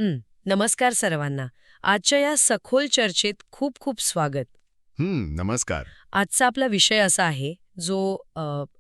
नमस्कार सर्वांना. आजच्या या सखोल चर्चेत खूप खूप स्वागत. नमस्कार. आजचा आपला विषय असा आहे जो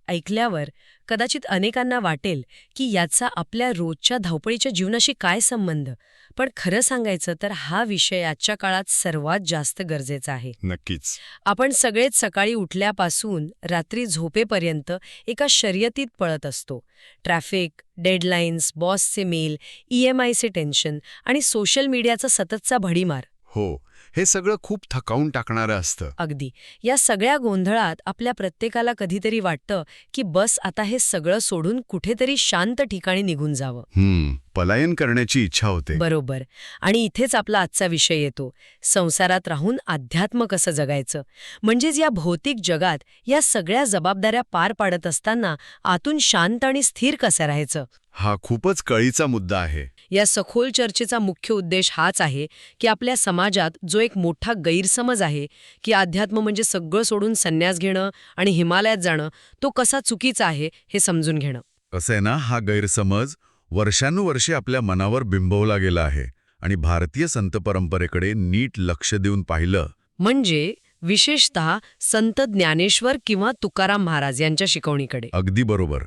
ऐकल्यावर कदाचित अनेकांना वाटेल की याचा आपल्या रोजच्या धावपळीच्या जीवनाशी काय संबंध. पण खरं सांगायचं तर हा विषय आजच्या काळात सर्वात जास्त गरजेचा आहे. नक्कीच. आपण सगळेच सकाळी उठल्यापासून रात्री झोपेपर्यंत एका शर्यतीत पळत असतो. ट्रॅफिक, डेडलाईन्स, बॉसचे मेल, EMIचे टेन्शन आणि सोशल मीडियाचा सततचा भडीमार. हो, हे सगळं खूप थकावून टाकणारं असतं. अगदी. या सगळ्या गोंधळात आपल्या प्रत्येकाला कधीतरी वाटतं की बस आता हे सगळं सोडून कुठेतरी शांत ठिकाणी निघून जावं. पलायन करण्याची इच्छा होते. बरोबर. आणि इथेच आपला आजचा विषय येतो. संसारात राहून अध्यात्म कसं जगायचं. म्हणजेच या भौतिक जगात या सगळ्या जबाबदाऱ्या पार पाडत असताना आतून शांत आणि स्थिर कसं राहायचं. हा खूपच कळीचा मुद्दा आहे. या सखोल चर्चेचा मुख्य उद्देश हाच आहे की आपल्या समाजात जो एक मोठा गैरसमज आहे की अध्यात्म म्हणजे सगळं सोडून संन्यास घेणं आणि हिमालयात जाणं, तो कसा चुकीचा आहे हे समजून घेणं. असं आहे ना, हा गैरसमज वर्षानुवर्षे आपल्या मनावर बिंबवला गेला आहे आणि भारतीय संत परंपरेकडे नीट लक्ष देऊन पाहिलं म्हणजे विशेषतः संत ज्ञानेश्वर किंवा तुकाराम महाराज यांच्या शिकवणीकडे. अगदी बरोबर.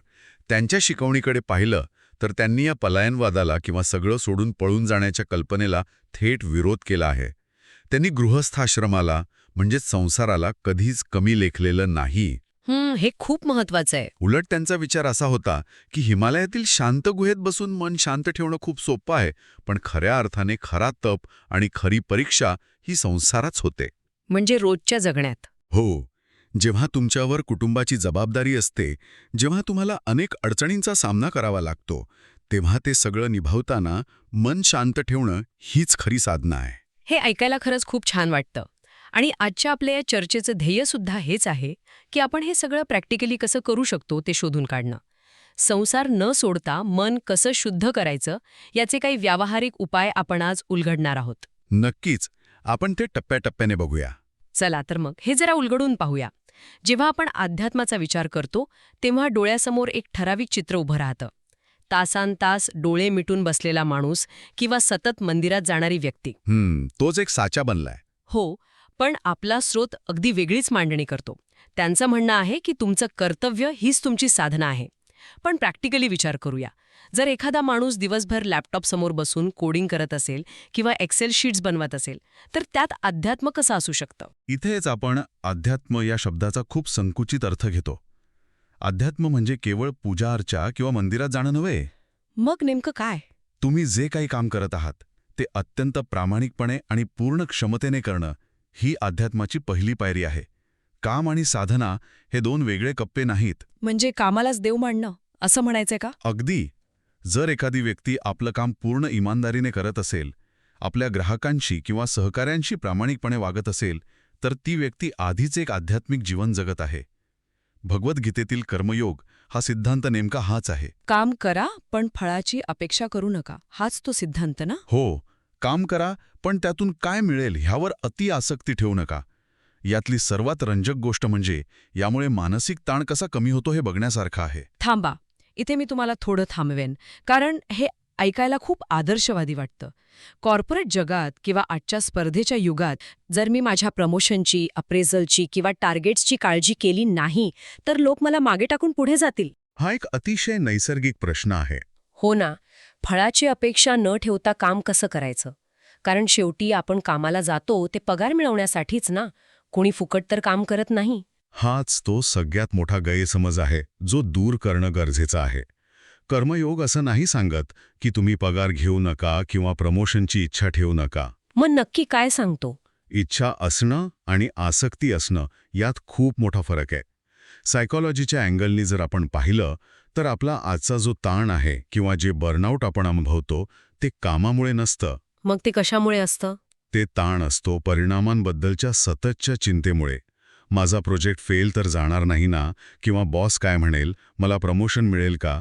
त्यांच्या शिकवणीकडे पाहिलं तर त्यांनी या पलायनवादाला किंवा सगळं सोडून पळून जाण्याच्या कल्पनेला थेट विरोध केला आहे. त्यांनी गृहस्थाश्रमाला म्हणजेच संसाराला कधीच कमी लेखलेलं नाही. हे खूप महत्वाचं आहे. उलट त्यांचा विचार असा होता की हिमालयातील शांत गुहेत बसून मन शांत ठेवणं खूप सोपं आहे, पण खऱ्या अर्थाने खरा तप आणि खरी परीक्षा ही संसाराच होते. म्हणजे रोजच्या जगण्यात. हो, जेव्हा तुमच्यावर कुटुंबाची जबाबदारी असते, जेव्हा तुम्हाला अनेक अडचणींचा सामना करावा लागतो, तेव्हा ते सगळं निभावताना मन शांत ठेवणं हीच खरी साधना आहे. हे ऐकायला खरंच खूप छान वाटतं. आणि आजच्या आपल्या या चर्चेचं ध्येयसुद्धा हेच आहे की आपण हे सगळं प्रॅक्टिकली कसं करू शकतो ते शोधून काढणं. संसार न सोडता मन कसं शुद्ध करायचं याचे काही व्यावहारिक उपाय आपण आज उलगडणार आहोत. नक्कीच. आपण ते टप्प्याटप्प्याने बघूया. चला तर मग हे जरा उलगडून पाहूया. जेव्हा आपण अध्यात्माचा विचार करतो तेव्हा डोळ्यासमोर एक ठराविक चित्र उभं राहतं. तासांतास डोळे मिटून बसलेला माणूस किंवा सतत मंदिरात जाणारी व्यक्ती. तोच एक साचा बनलाय. हो, पण आपला स्रोत अगदी वेगळीच मांडणी करतो. त्यांचं म्हणणं आहे की तुमचं कर्तव्य हीच तुमची साधना आहे. पण प्रॅक्टिकली विचार करूया. जर एखादा माणूस दिवसभर लॅपटॉपसमोर बसून कोडिंग करत असेल किंवा एक्सेल शीट्स बनवत असेल, तर त्यात अध्यात्म कसं असू शकतं? इथेच आपण अध्यात्म या शब्दाचा खूप संकुचित अर्थ घेतो. अध्यात्म म्हणजे केवळ पूजा अर्चा किंवा मंदिरात जाणं नव्हे. मग नेमकं काय? तुम्ही जे काही काम करत आहात ते अत्यंत प्रामाणिकपणे आणि पूर्ण क्षमतेने करणं ही अध्यात्माची पहिली पायरी आहे. काम आणि साधना हे दोन वेगळे कप्पे नाहीत. म्हणजे कामालाच देव मानणं असं म्हणायचंय का? अगदी. जर एखादी व्यक्ती आपलं काम पूर्ण इमानदारीने करत असेल, आपल्या ग्राहकांशी किंवा सहकाऱ्यांशी प्रामाणिकपणे वागत असेल, तर ती व्यक्ती आधीच एक आध्यात्मिक जीवन जगत आहे. भगवद्गीतेतील कर्मयोग हा सिद्धांत नेमका हाच आहे. काम करा पण फळाची अपेक्षा करू नका, हाच तो सिद्धांत ना? हो, काम करा पण त्यातून काय मिळेल ह्यावर अति आसक्ती ठेवू नका. यातली सर्वात रंजक गोष्ट म्हणजे यामुळे मानसिक ताण कसा कमी होतो हे बघण्यासारखं आहे. थांबा, इथे मी तुम्हाला थोडं थांबवेन, कारण हे ऐकायला खूप आदर्शवादी वाटतं. कॉर्पोरेट जगात किंवा आजच्या स्पर्धेच्या युगात जर मी माझ्या प्रमोशनची, अप्रेझलची किंवा टार्गेट्सची काळजी केली नाही, तर लोक मला मागे टाकून पुढे जातील. हा एक अतिशय नैसर्गिक प्रश्न आहे. हो ना. फळाची अपेक्षा न ठेवता काम कसं करायचं? कारण शेवटी आपण कामाला जातो ते पगार मिळवण्यासाठीच ना. कोणी फुकट तर काम करत नाही. हाच तो सगळ्यात मोठा गैरसमज आहे जो दूर करणं गरजेचं आहे. कर्मयोग असं नाही सांगत की तुम्ही पगार घेऊ नका किंवा प्रमोशनची इच्छा ठेवू नका. मग नक्की काय सांगतो? इच्छा असणं आणि आसक्ती असणं यात खूप मोठा फरक आहे. सायकॉलॉजीच्या अँगलनी जर आपण पाहिलं तर आपला आजचा जो ताण आहे किंवा जे बर्नआउट आपण अनुभवतो ते कामामुळे नसतं. मग ते कशामुळे असतं? ते ताण असतो परिणामांबद्दलच्या सततच्या चिंतेमुळे. माझा प्रोजेक्ट फेल तर जाणार नाही ना, किंवा बॉस काय म्हणेल, मला प्रमोशन मिळेल का.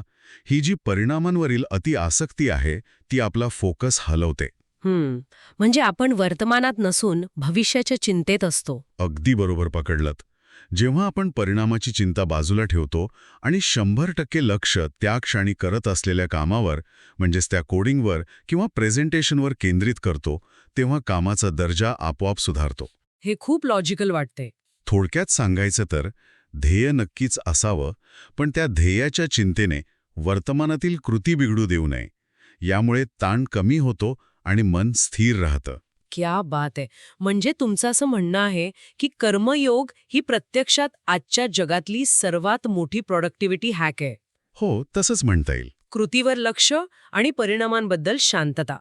ही जी परिणामांवरील अति आसक्ती आहे ती आपला फोकस हलवते. म्हणजे आपण वर्तमानात नसून भविष्याच्या चिंतेत असतो. अगदी बरोबर पकडलत. जेव्हा आपण परिणामाची चिंता बाजूला ठेवतो आणि 100% लक्ष त्या क्षणी करत असलेल्या कामावर म्हणजेच त्या कोडिंगवर किंवा प्रेझेंटेशनवर केंद्रित करतो तेव्हा कामाचा दर्जा आपोआप सुधारतो. हे खूप लॉजिकल वाटते. थोडक्यात सांगायचं तर ध्येय नक्कीच असावं, पण त्या ध्येयाच्या चिंतेने वर्तमानातील कृती बिघडू देऊ नये. यामुळे ताण कमी होतो आणि मन स्थिर राहतं. क्या बात आहे. म्हणजे तुमचं असं म्हणणं आहे की कर्मयोग ही प्रत्यक्षात आजच्या जगातली सर्वात मोठी प्रोडक्टिव्हिटी हॅक आहे. हो, तसंच म्हणता येईल. कृतीवर लक्ष आणि परिणामांबद्दल शांतता.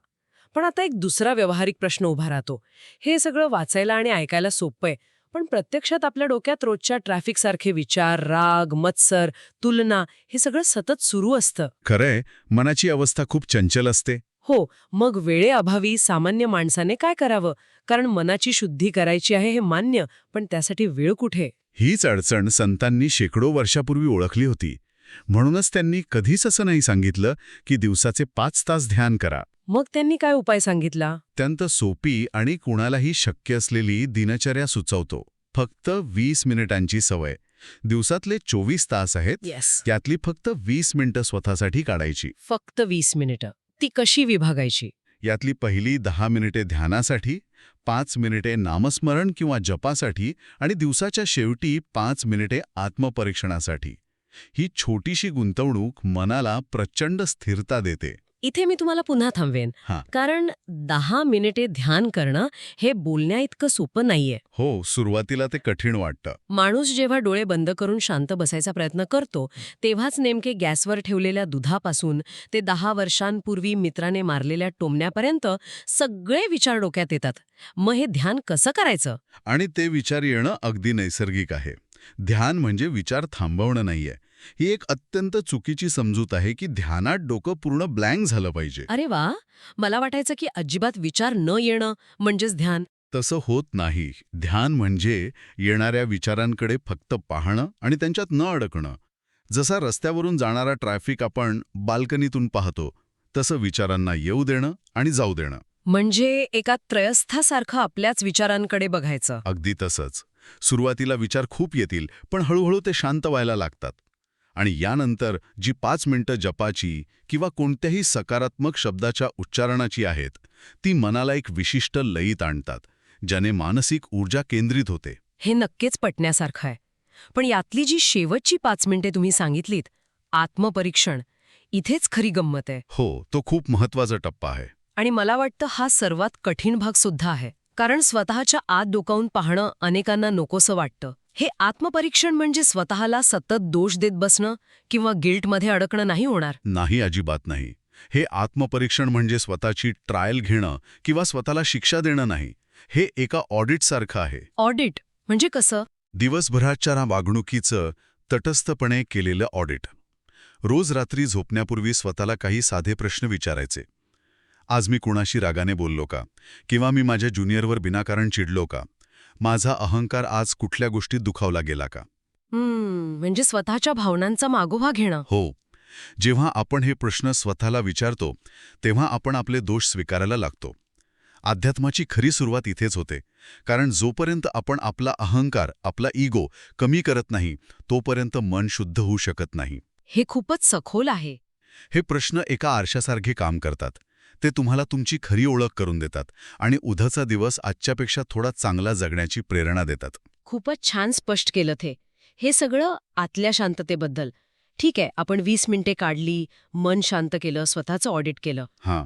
पण आता एक दुसरा व्यावहारिक प्रश्न उभा राहतो. हे सगळं वाचायला आणि ऐकायला सोपं आहे, पण प्रत्यक्षात आपल्या डोक्यात रोजच्या ट्रॅफिकसारखे विचार, राग, मत्सर, तुलना हे सगळं सतत सुरू असतं. खरंय, मनाची अवस्था खूप चंचल असते. हो, मग वेळेअभावी सामान्य माणसाने काय करावं? कारण मनाची शुद्धी करायची आहे हे मान्य, पण त्यासाठी वेळ कुठे? हीच अडचण संतांनी शेकडो वर्षापूर्वी ओळखली होती. म्हणूनच त्यांनी कधीच असं नाही सांगितलं की दिवसाचे 5 तास ध्यान करा. मग त्यांनी काय उपाय सांगितला? अत्यंत सोपी आणि कुणालाही शक्य असलेली दिनचर्या सुचवतो. फक्त 20 मिनिटांची सवय. दिवसातले 24 तास आहेत, येस. त्यातली फक्त 20 मिनिटं स्वतःसाठी काढायची. फक्त 20 मिनिटं. ती कशी विभागायची? यातली पहिली 10 मिनिटे ध्यानासाठी, 5 मिनिटे नामस्मरण किंवा जपासाठी आणि दिवसाच्या शेवटी 5 मिनिटे आत्मपरीक्षणासाठी. ही छोटीशी गुंतवणूक मनाला प्रचंड स्थिरता देते. इथे मी तुम्हाला पुन्हा थांबवेन. हां. कारण 10 मिनिटे ध्यान करणं हे बोलण्या इतकं सोपं नाहीये. हो, सुरुवातीला ते कठीण वाटतं. माणूस जेव्हा डोळे बंद करून शांत बसायचा प्रयत्न करतो, तेव्हाच नेमके गॅसवर ठेवलेल्या दुधापासून ते 10 वर्षांपूर्वी मित्राने मारलेल्या टोमण्यापर्यंत सगळे विचार डोक्यात येतात. मग हे ध्यान कसं करायचं? आणि ते विचार येणं अगदी नैसर्गिक आहे. ध्यान म्हणजे विचार थांबवणं नाहीये. ही एक अत्यंत चुकीची समजूत आहे की ध्यानात डोकं पूर्ण ब्लँक झालं पाहिजे. अरे वा, मला वाटायचं की अजिबात विचार न येणं म्हणजेच ध्यान. तसं होत नाही. ध्यान म्हणजे येणाऱ्या विचारांकडे फक्त पाहणं आणि त्यांच्यात न अडकणं. जसा रस्त्यावरून जाणारा ट्रॅफिक आपण बाल्कनीतून पाहतो, तसं विचारांना येऊ देणं आणि जाऊ देणं. म्हणजे एका त्रयस्थासारखं आपल्याच विचारांकडे बघायचं. अगदी तसंच. सुरुवातीला विचार खूप येतील, पण हळूहळू ते शांत व्हायला लागतात. आणि यानंतर जी 5 मिनिटं जपाची किंवा कोणत्याही सकारात्मक शब्दाच्या उच्चारणाची आहेत, ती मनाला एक विशिष्ट लयीत आणतात, ज्याने मानसिक ऊर्जा केंद्रित होते. हे नक्कीच पटण्यासारखं आहे. पण यातली जी शेवटची 5 मिनिटे तुम्ही सांगितलीत, आत्मपरीक्षण, इथेच खरी गंमत आहे. हो, तो खूप महत्वाचा टप्पा आहे. आणि मला वाटतं हा सर्वात कठीण भाग सुद्धा आहे. कारण स्वतःच्या आत डोकावून पाहणं अनेकांना नकोसं वाटतं. हे आत्मपरीक्षण म्हणजे स्वतःला सतत दोष देत बसणं किंवा गिल्टमध्ये अडकणं नाही होणार. नाही, अजिबात नाही. हे आत्मपरीक्षण म्हणजे स्वतःची ट्रायल घेणं किंवा स्वतःला शिक्षा देणं नाही. हे एका ऑडिटसारखं आहे. ऑडिट म्हणजे कसं? दिवसभराच्या वागणुकीचं तटस्थपणे केलेलं ऑडिट. रोज रात्री झोपण्यापूर्वी स्वतःला काही साधे प्रश्न विचारायचे. आज मी कुणाशी रागाने बोललो का? किंवा मी माझ्या ज्युनियरवर विनाकारण चिडलो का? माझा अहंकार आज कुठल्या गोष्टीत दुखावला गेला का? म्हणजे स्वतःच्या भावनांचा मागोवा घेणं. हो. जेव्हा आपण हे प्रश्न स्वतःला विचारतो, तेव्हा आपण आपले दोष स्वीकारायला लागतो. अध्यात्माची खरी सुरुवात इथेच होते. कारण जोपर्यंत आपण आपला अहंकार, आपला इगो कमी करत नाही, तोपर्यंत मन शुद्ध होऊ शकत नाही. हे खूपच सखोल आहे. हे प्रश्न एका आरशासारखे काम करतात. ते तुम्हाला तुमची खरी ओळख करून देतात आणि उद्याचा दिवस आजच्यापेक्षा थोडा चांगला जगण्याची प्रेरणा देतात. खूपच छान स्पष्ट केलं ते. हे सगळं आतल्या शांततेबद्दल. ठीक आहे, आपण 20 मिनिटे काढली, मन शांत केलं, स्वतःचं ऑडिट केलं. हां.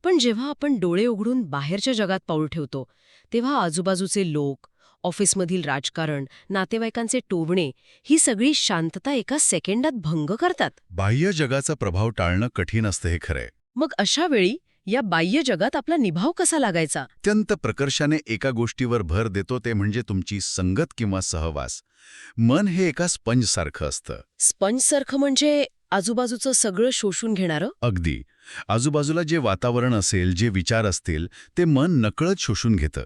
पण जेव्हा आपण डोळे उघडून बाहेरच्या जगात पाऊल ठेवतो, तेव्हा आजूबाजूचे लोक, ऑफिसमधील राजकारण, नातेवाईकांचे टोमणे, ही सगळी शांतता एका सेकंदात भंग करतात. बाह्य जगाचा प्रभाव टाळणं कठीण असतं, हे खरंय. मग अशा वेळी या बाह्य जगात आपला निभाव कसा लागायचा? अत्यंत प्रकर्षाने एका गोष्टीवर भर देतो, ते म्हणजे तुमची संगत किंवा सहवास. मन हे एका स्पंजसारखं असतं. स्पंजसारखं म्हणजे आजूबाजूचं सगळं शोषून घेणारं? अगदी. आजूबाजूला जे वातावरण असेल, जे विचार असतील, ते मन नकळत शोषून घेतं.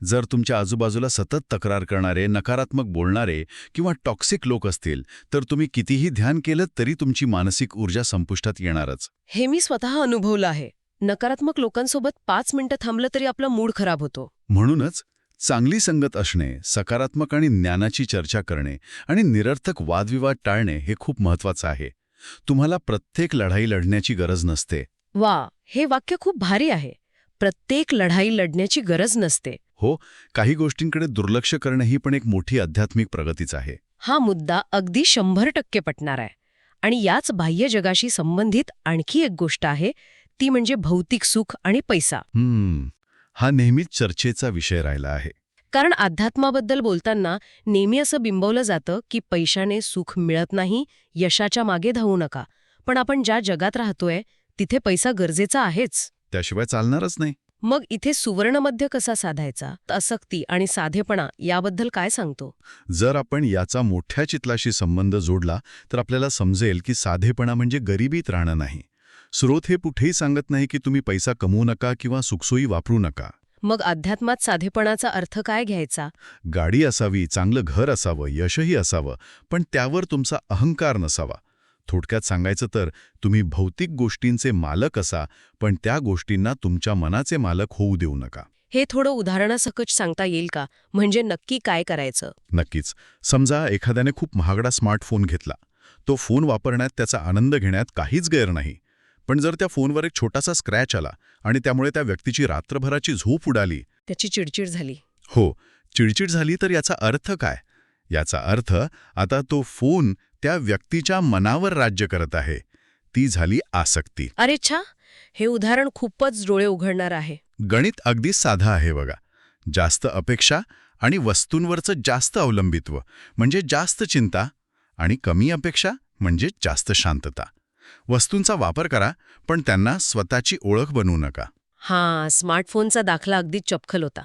जर तुमच्या आजूबाजूला सतत तक्रार करणारे, नकारात्मक बोलणारे किंवा टॉक्सिक लोक असतील, तर तुम्ही कितीही ध्यान केलं तरी तुमची मानसिक ऊर्जा संपुष्टात येणारच. हे मी स्वतः अनुभवलं आहे. नकारात्मक लोकांसोबत 5 मिनिटं थांबलं तरी आपला मूड खराब होतो. म्हणूनच चांगली संगत असणे, सकारात्मक आणि ज्ञानाची चर्चा करणे आणि निरर्थक वादविवाद टाळणे हे खूप महत्वाचं आहे. तुम्हाला प्रत्येक लढाई लढण्याची गरज नसते. वा, हे वाक्य खूप भारी आहे. प्रत्येक लढाई लढण्याची गरज नसते. हो, काही गोष्टींकडे दुर्लक्ष करणं ही पण एक मोठी आध्यात्मिक प्रगतीच आहे. हा मुद्दा अगदी 100% पटणार आहे. आणि याच बाह्य जगाशी संबंधित आणखी एक गोष्ट आहे, ती म्हणजे भौतिक सुख आणि पैसा. हा नेहमीच चर्चेचा विषय राहिला आहे. कारण अध्यात्माबद्दल बोलताना नेहमी असं बिंबवलं जातं की पैशाने सुख मिळत नाही, यशाच्या मागे धावू नका. पण आपण ज्या जगात राहतोय तिथे पैसा गरजेचा आहेच. त्याशिवाय चालणारच नाही. मग इथे सुवर्णमध्य कसा साधायचा? आसक्ती आणि साधेपणा याबद्दल काय सांगतो? जर आपण याचा मोठ्या चित्राशी संबंध जोडला तर आपल्याला समजेल की साधेपणा म्हणजे गरिबीत राहणं नाही. स्रोत हे कुठेही सांगत नाही की तुम्ही पैसा कमवू नका किंवा सुखसोयी वापरू नका. मग अध्यात्मात साधेपणाचा अर्थ काय घ्यायचा? गाडी असावी, चांगलं घर असावं, यशही असावं, पण त्यावर तुमचा अहंकार नसावा. थोडक्यात सांगायचं तर तुम्ही भौतिक गोष्टींचे मालक असा, पण त्या गोष्टींना तुमच्या मनाचे मालक होऊ देऊ नका. हे थोडं उदाहरणासकट सांगता येईल का? म्हणजे नक्की काय करायचं? नक्कीच. समजा एखाद्याने खूप महागडा स्मार्टफोन घेतला. तो फोन वापरण्यात त्याचा आनंद घेण्यात काहीच गैर नाही. पण जर त्या फोनवर एक छोटासा स्क्रॅच आला आणि त्यामुळे त्या व्यक्तीची रात्रभराची झोप उडाली, त्याची चिडचिड झाली. हो, चिडचिड झाली, तर याचा अर्थ काय? याचा अर्थ आता तो फोन त्या व्यक्तीच्या मनावर राज्य करत आहे. ती झाली आसक्ती. अरे छा, हे उदाहरण खूपच डोळे उघडणार आहे. गणित अगदी साधं आहे बघा. जास्त अपेक्षा आणि वस्तूंवरचं जास्त अवलंबित्व म्हणजे जास्त चिंता, आणि कमी अपेक्षा म्हणजे जास्त शांतता. वस्तूंचा वापर करा, पण त्यांना स्वतःची ओळख बनवू नका. हां, स्मार्टफोनचा दाखला अगदी चपखल होता.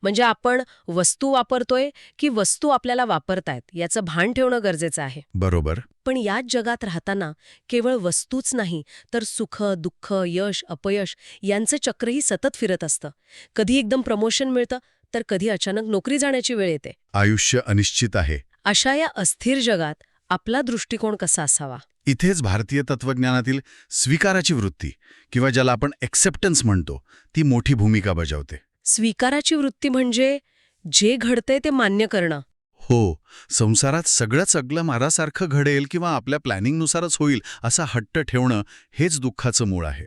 म्हणजे आपण वस्तू वापरतोय की वस्तू आपल्याला वापरतायत याचं भान ठेवणं गरजेचं आहे. बरोबर. पण याच जगात राहताना केवळ वस्तूच नाही तर सुख, दुःख, यश, अपयश यांचं चक्रही सतत फिरत असतं. कधी एकदम प्रमोशन मिळतं तर कधी अचानक नोकरी जाण्याची वेळ येते. आयुष्य अनिश्चित आहे. अशा या अस्थिर जगात आपला दृष्टिकोन कसा असावा? इथेच भारतीय तत्वज्ञानातील स्वीकाराची वृत्ती किंवा ज्याला आपण एक्सेप्टन्स म्हणतो, ती मोठी भूमिका बजावते. स्वीकाराची वृत्ती म्हणजे जे घडतंय ते मान्य करणं. हो, संसारात सगळं मारासारखं घडेल किंवा आपल्या प्लॅनिंगनुसारच होईल असा हट्ट ठेवणं हेच दुःखाचं मूळ आहे.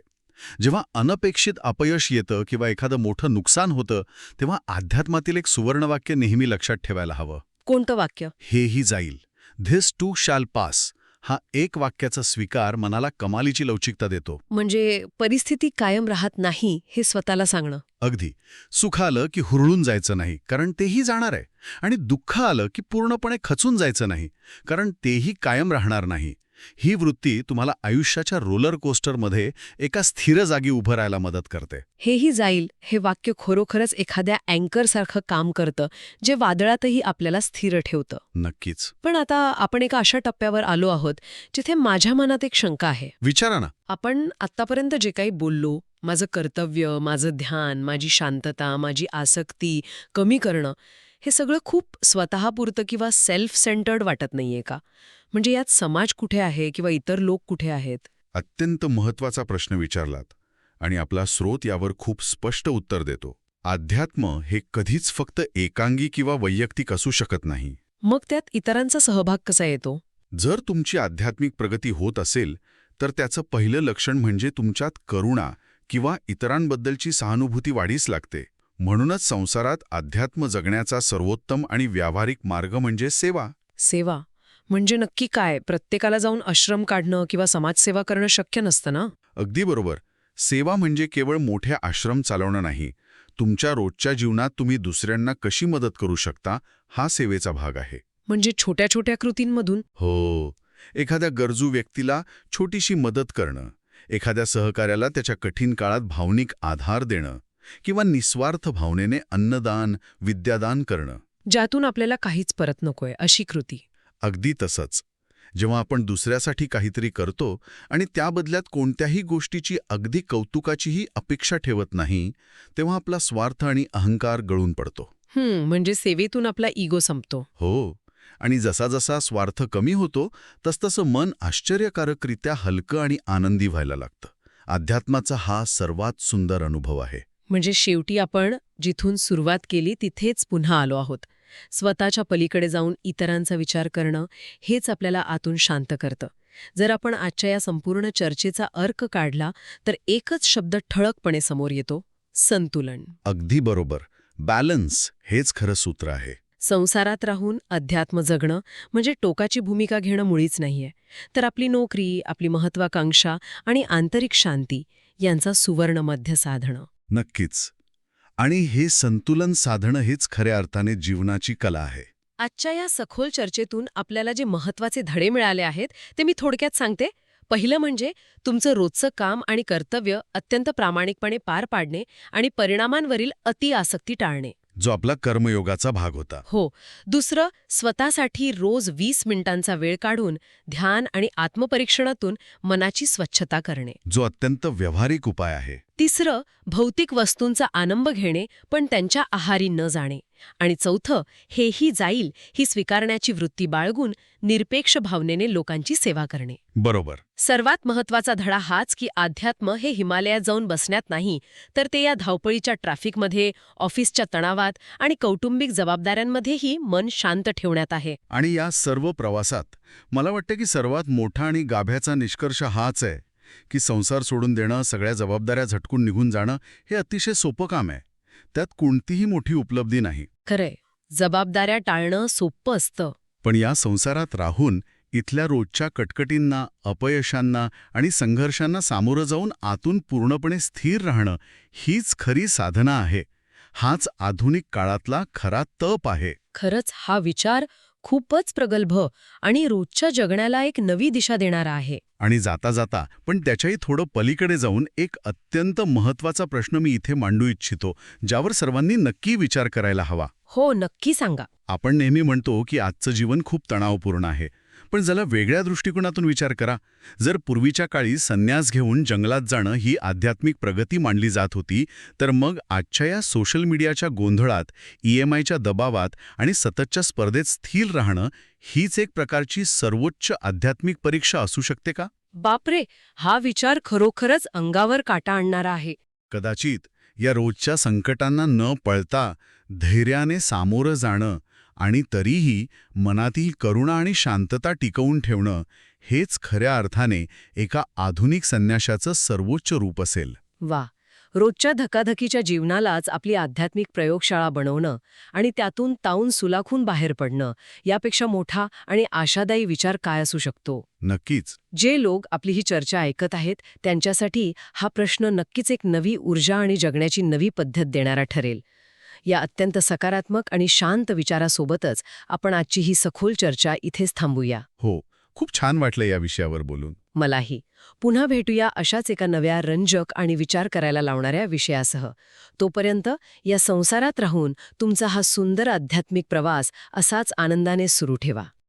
जेव्हा अनपेक्षित अपयश येतं किंवा एखादं मोठं नुकसान होतं, तेव्हा अध्यात्मातील एक सुवर्णवाक्य नेहमी लक्षात ठेवायला हवं. कोणतं वाक्य? हेही जाईल. This too shall pass. हा एक वाक्याचा स्वीकार मनाला कमालीची लवचिकता देतो. म्हणजे परिस्थिती कायम राहत नाही हे स्वतःला सांगणं. अगदी. सुख आलं की हुरळून जायचं नाही, कारण तेही जाणार आहे. आणि दुःख आलं की पूर्णपणे खचून जायचं नाही, कारण तेही कायम राहणार नाही. ही वृत्ती तुम्हाला आयुष्याच्या रोलर कोस्टरमध्ये एका स्थिर जागी उभं राहायला मदत करते. हेही जाईल हे वाक्य खरोखरच एखाद्या अँकरसारखं काम करतं, जे वादळातही आपल्याला स्थिर ठेवतं. नक्कीच. पण आता आपण एका अशा टप्प्यावर आलो आहोत जिथे माझ्या मनात एक शंका आहे. विचारा ना. आपण आत्तापर्यंत जे काही बोललो, माझं कर्तव्य, माझं ध्यान, माझी शांतता, माझी आसक्ती कमी करणं, हे सगळं खूप स्वतःपुरतं किंवा सेल्फ सेंटर्ड वाटत नाहीये का? म्हणजे यात समाज कुठे आहे किंवा इतर लोक कुठे आहेत? अत्यंत महत्वाचा प्रश्न विचारलात, आणि आपला स्रोत यावर खूप स्पष्ट उत्तर देतो. अध्यात्म हे कधीच फक्त एकांगी किंवा वैयक्तिक असू शकत नाही. मग त्यात इतरांचा सहभाग कसा येतो? जर तुमची आध्यात्मिक प्रगती होत असेल तर त्याचं पहिलं लक्षण म्हणजे तुमच्यात करुणा किंवा इतरांबद्दलची सहानुभूती वाढीस लागते. म्हणूनच संसारात अध्यात्म जगण्याचा सर्वोत्तम आणि व्यावहारिक मार्ग म्हणजे सेवा. सेवा म्हणजे नक्की काय? प्रत्येकाला जाऊन आश्रम काढणं किंवा समाजसेवा करणं शक्य नसतं ना? अगदी बरोबर. सेवा म्हणजे केवळ मोठे आश्रम चालवणं नाही. तुमच्या रोजच्या जीवनात तुम्ही दुसऱ्यांना कशी मदत करू शकता, हा सेवेचा भाग आहे. म्हणजे छोट्या छोट्या कृतींमधून? हो. एखाद्या गरजू व्यक्तीला छोटीशी मदत करणं, एखाद्या सहकार्याला त्याच्या कठीण काळात भावनिक आधार देणं, किंवा निस्वार्थ भावनेने अन्नदान, विद्यादान करणं. ज्यातून आपल्याला काहीच परत नकोय अशी कृती. अगदी तसंच. जेव्हा आपण दुसऱ्यासाठी काहीतरी करतो आणि त्या बदल्यात कोणत्याही गोष्टीची अगदी कौतुकाचीही अपेक्षा ठेवत नाही, तेव्हा आपला स्वार्थ आणि अहंकार गळून पडतो. म्हणजे सेवेतून आपला इगो संपतो. हो. आणि जसा जसा स्वार्थ कमी होतो तसतसं मन आश्चर्यकारकरित्या हलकं आणि आनंदी व्हायला लागतं. अध्यात्माचा हा सर्वात सुंदर अनुभव आहे. म्हणजे शेवटी आपण जिथून सुरुवात केली तिथेच पुन्हा आलो आहोत. स्वतःच्या पलीकडे जाऊन इतरांचा विचार करणं हेच आपल्याला आतून शांत करतं. जर आपण आजच्या या संपूर्ण चर्चेचा अर्क काढला तर एकच शब्द ठळकपणे समोर येतो: संतुलन. अगदी बरोबर. बॅलन्स हेच खरं सूत्र आहे. संसारात राहून अध्यात्म जगणं म्हणजे टोकाची भूमिका घेणं मुळीच नाहीये, तर आपली नोकरी, आपली महत्वाकांक्षा आणि आंतरिक शांती यांचा सुवर्ण मध्य साधणं. नक्कीच. आणि हे संतुलन साधणं हेच खऱ्या अर्थाने जीवनाची कला आहे. आजच्या या सखोल चर्चेतून आपल्याला जे महत्वाचे धडे मिळाले आहेत ते मी थोडक्यात सांगते. पहिलं म्हणजे तुमचं रोजचं काम आणि कर्तव्य अत्यंत प्रामाणिकपणे पार पाडणे आणि परिणामांवरील अति आसक्ती टाळणे. जो आपला कर्मयोगाचा भाग होता. हो. दुसरं, स्वतःसाठी रोज 20 मिनिटांचा वेळ काढून ध्यान आणि आत्मपरीक्षणातून मनाची स्वच्छता करणे. जो अत्यंत व्यावहारिक उपाय आहे. तिसरं, भौतिक वस्तूंचा आनंद घेणे पण त्यांच्या आहारी न जाणे. आणि चौथं, हेही जाईल ही स्वीकारण्याची वृत्ती बाळगून निरपेक्ष भावनेने लोकांची सेवा करणे. बरोबर. सर्वात महत्वाचा धडा हाच की अध्यात्म हे हिमालयात जाऊन बसण्यात नाही, तर ते या धावपळीच्या ट्रॅफिकमध्ये, ऑफिसच्या तणावात आणि कौटुंबिक जबाबदाऱ्यांमध्येही मन शांत ठेवण्यात आहे. आणि या सर्व प्रवासात मला वाटतं की सर्वात मोठा आणि गाभ्याचा निष्कर्ष हाच आहे की संसार सोडून देणं, सगळ्या जबाबदाऱ्या झटकून निघून जाणं हे अतिशय सोपं काम आहे. त्यात कोणतीही मोठी उपलब्धी नाही. खरंय, जबाबदाऱ्या टाळणं सोपं असतं. पण या संसारात राहून इथल्या रोजच्या कटकटींना, अपयशांना आणि संघर्षांना सामोरं जाऊन आतून पूर्णपणे स्थिर राहणं हीच खरी साधना आहे. हाच आधुनिक काळातला खरा तप आहे. खरंच हा विचार खूपच प्रगल्भ आणि रोजच्या जगण्याला एक नवी दिशा देणारा आहे. आणि जाता जाता पण त्याच्याही थोडं पलीकडे जाऊन एक अत्यंत महत्त्वाचा प्रश्न मी इथे मांडू इच्छितो, ज्यावर सर्वांनी नक्की विचार करायला हवा. हो, नक्की सांगा. आपण नेहमी म्हणतो की आजचं जीवन खूप तणावपूर्ण आहे. पण जरा वेगळ्या दृष्टिकोनातून विचार करा. जर पूर्वीच्या काळी संन्यास घेऊन जंगलात जाणं ही आध्यात्मिक प्रगती मानली जात होती, तर मग आजच्या या सोशल मीडियाच्या गोंधळात, EMIच्या दबावात आणि सततच्या स्पर्धेत स्थिर राहणं हीच एक प्रकारची सर्वोच्च आध्यात्मिक परीक्षा असू शकते का? बापरे, हा विचार खरोखरच अंगावर काटा आणणारा आहे. कदाचित या रोजच्या संकटांना न पळता धैर्याने सामोरं जाणं आणि तरीही मनातील करुणा आणि शांतता टिकवून ठेवणं हेच खऱ्या अर्थाने एका आधुनिक संन्याशाचं सर्वोच्च रूप असेल. वा, रोजच्या धकाधकीच्या जीवनालाच आपली आध्यात्मिक प्रयोगशाळा बनवणं आणि त्यातून तावून सुलाखून बाहेर पडणं यापेक्षा मोठा आणि आशादायी विचार काय असू शकतो? नक्कीच. जे लोक आपली ही चर्चा ऐकत आहेत त्यांच्यासाठी हा प्रश्न नक्कीच एक नवी ऊर्जा आणि जगण्याची नवी पद्धत देणारा ठरेल. या अत्यंत सकारात्मक आणि शांत विचारासोबतच आपण आजची ही सखोल चर्चा इथेच थांबूया. हो, खूप छान वाटलं या विषयावर बोलून. मलाही. पुन्हा भेटूया अशाच एका नव्या रंजक आणि विचार करायला लावणाऱ्या विषयासह. तोपर्यंत या संसारात राहून तुमचा हा सुंदर आध्यात्मिक प्रवास असाच आनंदाने सुरू ठेवा.